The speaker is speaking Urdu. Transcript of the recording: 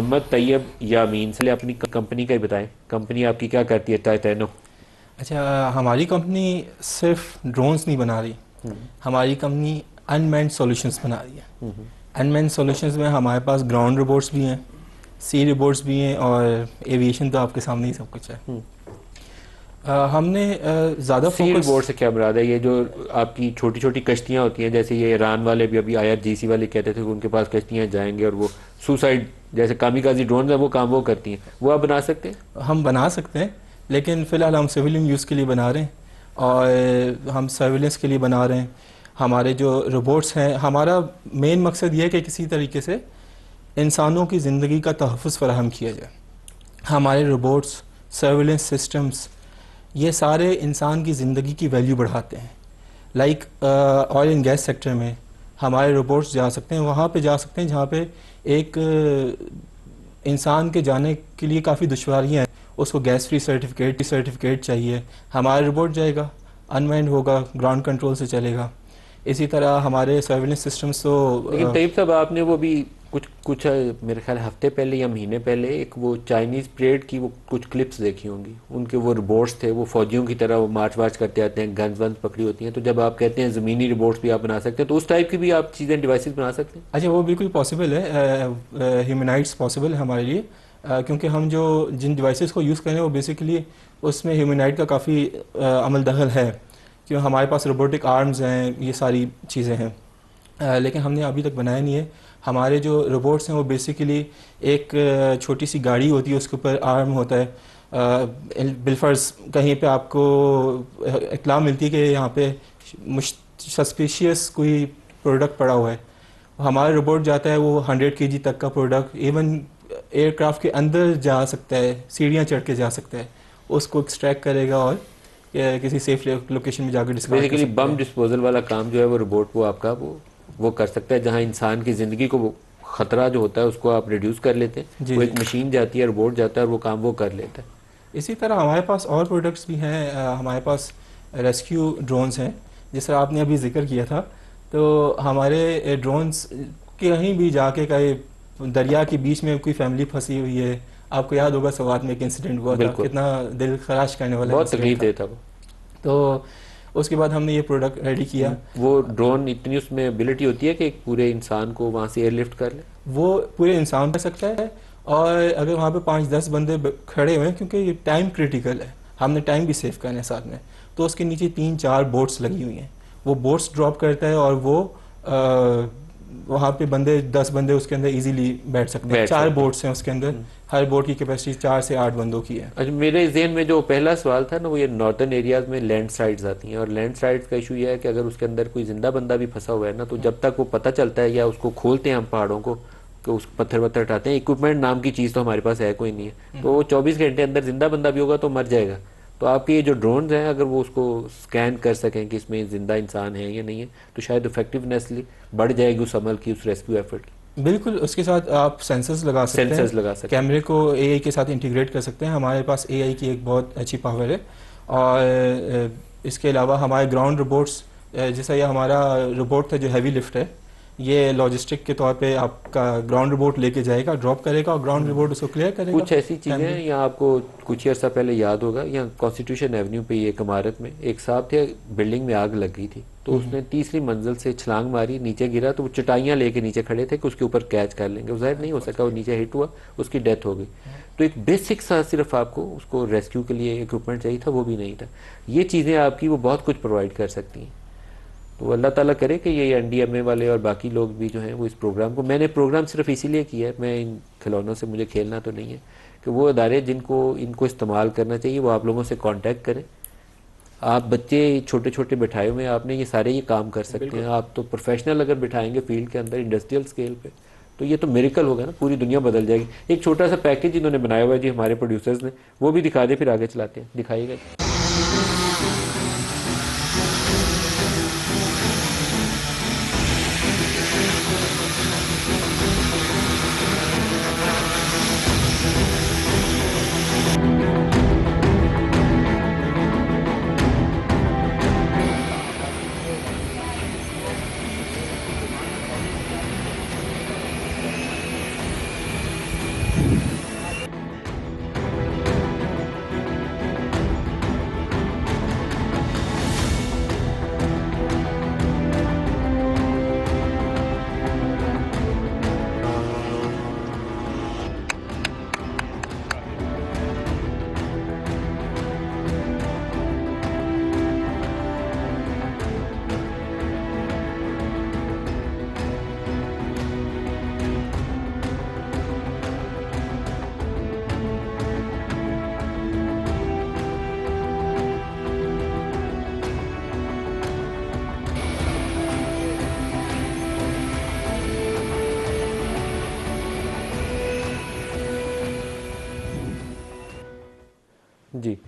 محمد طیب یامین سے اپنی کمپنی کا ہی بتائیں، کمپنی آپ کی کیا کرتی ہے ٹائٹینو؟ اچھا، ہماری کمپنی صرف ڈرونز نہیں بنا رہی، ہماری کمپنی ان مینڈ سولوشنز بنا رہی ہے۔ ان مینڈ سولوشنز میں ہمارے پاس گراؤنڈ روبوٹس بھی ہیں، سی روبوٹس بھی ہیں، اور ایویشن تو آپ کے سامنے ہی سب کچھ ہے۔ ہم نے زیادہ سی فوکس بورڈ سے کیا مراد ہے؟ یہ جو آپ کی چھوٹی چھوٹی کشتیاں ہوتی ہیں، جیسے یہ ایران والے بھی ابھی IRGC والے کہتے تھے کہ ان کے پاس کشتیاں جائیں گے اور وہ سوسائڈ جیسے کامیکازی ڈرونز ہیں وہ کام وہ کرتی ہیں، وہ آپ بنا سکتے ہیں؟ ہم بنا سکتے ہیں، لیکن فی الحال ہم سویلین یوز کے لیے بنا رہے ہیں، اور ہم سرویلنس کے لیے بنا رہے ہیں۔ ہمارے جو روبوٹس ہیں، ہمارا مین مقصد یہ ہے کہ کسی طریقے سے انسانوں کی زندگی کا تحفظ فراہم کیا جائے۔ ہمارے روبوٹس، سرویلنس سسٹمز، یہ سارے انسان کی زندگی کی ویلیو بڑھاتے ہیں۔ Like oil and gas sector میں ہمارے روبوٹس جا سکتے ہیں، وہاں پہ جا سکتے ہیں جہاں پہ ایک انسان کے جانے کے لیے کافی دشواریاں ہیں، اس کو گیس فری سرٹیفکیٹ چاہیے، ہمارا روبوٹ جائے گا، انمینڈ ہوگا، گراؤنڈ کنٹرول سے چلے گا۔ اسی طرح ہمارے سرویلنس سسٹمز تو لیکن طیب صاحب آپ نے وہ بھی کچھ میرے خیال ہفتے پہلے یا مہینے پہلے ایک وہ چائنیز پریڈ کی وہ کچھ کلپس دیکھی ہوں گی، ان کے وہ روبوٹس تھے، وہ فوجیوں کی طرح وہ مارچ وارچ کرتے آتے ہیں، گنز ونز پکڑی ہوتی ہیں، تو جب آپ کہتے ہیں زمینی روبوٹس بھی آپ بنا سکتے ہیں تو اس ٹائپ کی بھی آپ چیزیں ڈیوائسز بنا سکتے ہیں؟ اچھا، وہ بالکل پاسبل ہے، ہیومنائٹس پاسبل ہے ہمارے لیے، کیونکہ ہم جن ڈیوائسز کو یوز کریں وہ بیسیکلی اس میں ہیومنائٹ کا کافی عمل دخل ہے، کیوں ہمارے پاس روبوٹک آرمز ہیں، یہ ساری چیزیں ہیں، لیکن ہم نے ابھی تک بنایا نہیں ہے۔ ہمارے جو روبوٹس ہیں وہ بیسیکلی ایک چھوٹی سی گاڑی ہوتی ہے، اس کے اوپر آرم ہوتا ہے، بالفرض کہیں پہ آپ کو اطلاع ملتی ہے کہ یہاں پہ سسپیشیس کوئی پروڈکٹ پڑا ہوا ہے، ہمارا روبوٹ جاتا ہے، وہ 100 kg تک کا پروڈکٹ ایون ایئر کرافٹ کے اندر جا سکتا ہے، سیڑھیاں چڑھ کے جا سکتا ہے، اس کو ایکسٹریکٹ کرے گا اور کسی سیف لوکیشن میں جا کے ڈسکارڈ کر بیسیکلی سکتے بم ہیں۔ ڈسپوزل والا کام جو ہے وہ روبوٹ وہ آپ کا وہ کر سکتا ہے، جہاں انسان کی زندگی کو وہ خطرہ جو ہوتا ہے اس کو آپ ریڈیوس کر لیتے ہیں، جی وہ جی، ایک مشین جاتی ہے، روبوٹ جاتا ہے اور وہ کام وہ کر لیتا ہے۔ اسی طرح ہمارے پاس اور پروڈکٹس بھی ہیں، ہمارے پاس ریسکیو ڈرونز ہیں، جس طرح آپ نے ابھی ذکر کیا تھا، تو ہمارے ڈرونز کہیں بھی جا کے کہیں دریا کے بیچ میں کوئی فیملی پھنسی ہوئی ہے، آپ کو یاد ہوگا سوات میں ایک انسیڈنٹ ہوا تھا، بالکل، کتنا دل خراش کرنے والا بہت انسیڈنٹ تکلیف تھا۔ دیتا وہ۔ تو اس کے بعد ہم نے یہ پروڈکٹ ریڈی کیا۔ وہ ڈرون اتنی اس میں ابیلٹی ہوتی ہے کہ ایک پورے انسان کو وہاں سے ایئر لفٹ کر لے؟ وہ پورے انسان کر سکتا ہے، اور اگر وہاں پہ 5-10 بندے کھڑے ہوئے ہیں، کیونکہ یہ ٹائم کریٹیکل ہے، ہم نے ٹائم بھی سیو کرنا ہے ساتھ میں، تو اس کے نیچے 3-4 بوٹس لگی ہوئی ہیں، وہ بوٹس ڈراپ کرتا ہے، اور وہ وہاں پہ 10 بندے اس کے اندر ایزیلی بیٹھ سکتے ہیں۔ 4 بوٹس ہیں اس کے اندر، ہر بوٹ کی کیپیسٹی 4 سے 8 بندوں کی ہے۔ اچھا، میرے ذہن میں جو پہلا سوال تھا نا، وہ یہ نارتھن ایریاز میں لینڈ سلائڈز آتی ہیں، اور لینڈ سلائڈز کا ایشو یہ ہے کہ اگر اس کے اندر کوئی زندہ بندہ بھی پھنسا ہوا ہے نا، تو جب تک وہ پتہ چلتا ہے یا اس کو کھولتے ہیں ہم پہاڑوں کو کہ اس پتھر وتھر ہٹاتے ہیں، اکوپمنٹ نام کی چیز تو ہمارے پاس ہے کوئی نہیں ہے، تو وہ 24 گھنٹے اندر زندہ بندہ بھی ہوگا تو مر جائے گا۔ تو آپ کے یہ جو ڈرونز ہیں اگر وہ اس کو سکین کر سکیں کہ اس میں زندہ انسان ہے یا نہیں ہے، تو شاید افیکٹونیسلی بڑھ جائے گی اس عمل کی، اس ریسکیو ایفرٹ کی۔ بالکل، اس کے ساتھ آپ سینسرز لگا سکتے ہیں، سینسرز لگا سکتے ہیں۔ کیمرے کو AI کے ساتھ انٹیگریٹ کر سکتے ہیں، ہمارے پاس AI کی ایک بہت اچھی پاور ہے، اور اس کے علاوہ ہمارے گراؤنڈ روبوٹس، جیسا یہ ہمارا روبوٹ تھا جو ہیوی لفٹ ہے، یہ لاجسٹک کے طور پہ آپ کا گراؤنڈ روبوٹ لے کے جائے گا، ڈراپ کرے گا، اور گراؤنڈ روبوٹ اس کو کلیئر کرے گا۔ کچھ ایسی چیزیں ہیں، یہاں آپ کو کچھ عرصہ پہلے یاد ہوگا، یہاں کانسٹیٹیوشن ایونیو پہ ایک عمارت میں ایک صاحب تھے، بلڈنگ میں آگ لگ گئی تھی، تو اس نے تیسری منزل سے چھلانگ ماری، نیچے گرا، تو وہ چٹائیاں لے کے نیچے کھڑے تھے کہ اس کے اوپر کیچ کر لیں گے، وہ ظاہر نہیں ہو سکا، وہ نیچے ہٹ ہوا، اس کی ڈیتھ ہو گئی۔ تو ایک بیسک سا صرف آپ کو اس کو ریسکیو کے لیے اکوپمنٹ چاہیے تھا، وہ بھی نہیں تھا۔ یہ چیزیں آپ کی وہ بہت کچھ پرووائڈ کر سکتی ہیں، تو اللہ تعالیٰ کرے کہ یہ NDMA والے اور باقی لوگ بھی جو ہیں وہ اس پروگرام کو، میں نے پروگرام صرف اسی لیے کیا ہے، میں ان کھلونوں سے مجھے کھیلنا تو نہیں ہے، کہ وہ ادارے جن کو ان کو استعمال کرنا چاہیے وہ آپ لوگوں سے کانٹیکٹ کریں۔ آپ بچے چھوٹے چھوٹے بٹھائے ہوئے ہیں، آپ نے یہ سارے یہ کام کر سکتے ہیں، آپ تو پروفیشنل اگر بٹھائیں گے فیلڈ کے اندر انڈسٹریل سکیل پہ تو یہ تو میریکل ہوگا نا، پوری دنیا بدل جائے گی۔ ایک چھوٹا سا پیکیج انہوں نے بنایا ہوا ہے جی ہمارے پروڈیوسرز نے، وہ بھی دکھا دیں پھر آگے چلاتے ہیں، دکھائیے گا۔ جی